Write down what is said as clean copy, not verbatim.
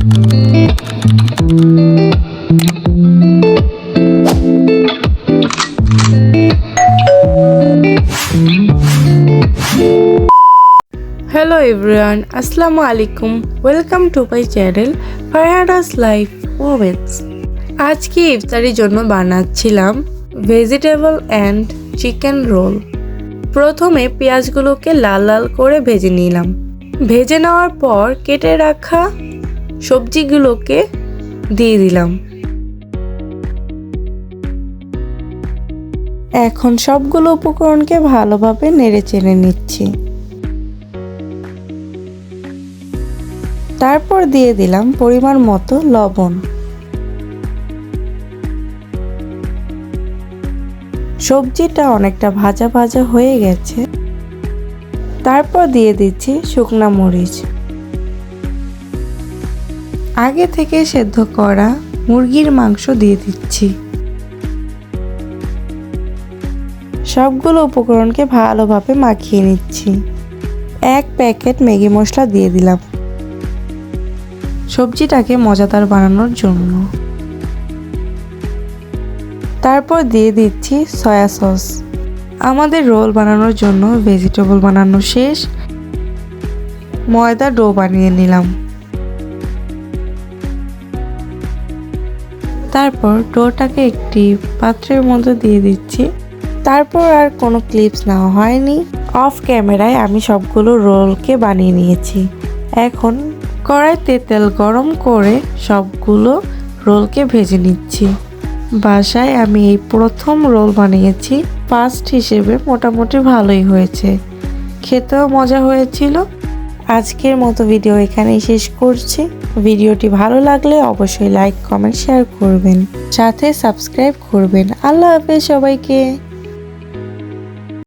Hello everyone, Assalamu alaikum. Welcome to my channel Farhada's Life Moments. আজকে ইফতারির জন্য বানাচ্ছিলাম ভেজিটেবল অ্যান্ড চিকেন রোল। প্রথমে পেঁয়াজগুলোকে লাল লাল করে ভেজে নিলাম। ভেজে নেওয়ার পর কেটে রাখা সবজিগুলোকে দিয়ে দিলাম। এখন সবগুলো উপকরণকে ভালোভাবে নেড়ে চেড়ে নিচ্ছি। তারপর দিয়ে দিলাম পরিমাণ মতো লবণ। সবজিটা অনেকটা ভাজা ভাজা হয়ে গেছে। তারপর দিয়ে দিচ্ছি শুকনা মরিচ। আগে থেকে সেদ্ধ করা মুরগির মাংস দিয়ে দিচ্ছি। সবগুলো উপকরণকে ভালোভাবে মাখিয়ে নিচ্ছি। এক প্যাকেট ম্যাগি মশলা দিয়ে দিলাম সবজিটাকে মজাদার বানানোর জন্য। তারপর দিয়ে দিচ্ছি সয়া সস। আমাদের রোল বানানোর জন্য ভেজিটেবল বানানো শেষ। ময়দা ডো বানিয়ে নিলাম। তারপর ডোটাকে একটি পাত্রের মধ্যে দিয়ে দিচ্ছি। তারপর আর কোনো ক্লিপস নেওয়া হয়নি। অফ ক্যামেরায় আমি সবগুলো রোলকে বানিয়ে নিয়েছি। এখন কড়াইতে তেল গরম করে সবগুলো রোলকে ভেজে নিচ্ছি। বাসায় আমি এই প্রথম রোল বানিয়েছি। ফার্স্ট হিসেবে মোটামুটি ভালোই হয়েছে, খেতেও মজা হয়েছিল। আজকের মতো ভিডিও এখানেই শেষ করছি। ভিডিওটি ভালো লাগলে অবশ্যই লাইক, কমেন্ট, শেয়ার করবেন, সাথে সাবস্ক্রাইব করবেন। আল্লাহ হাফেজ সবাইকে।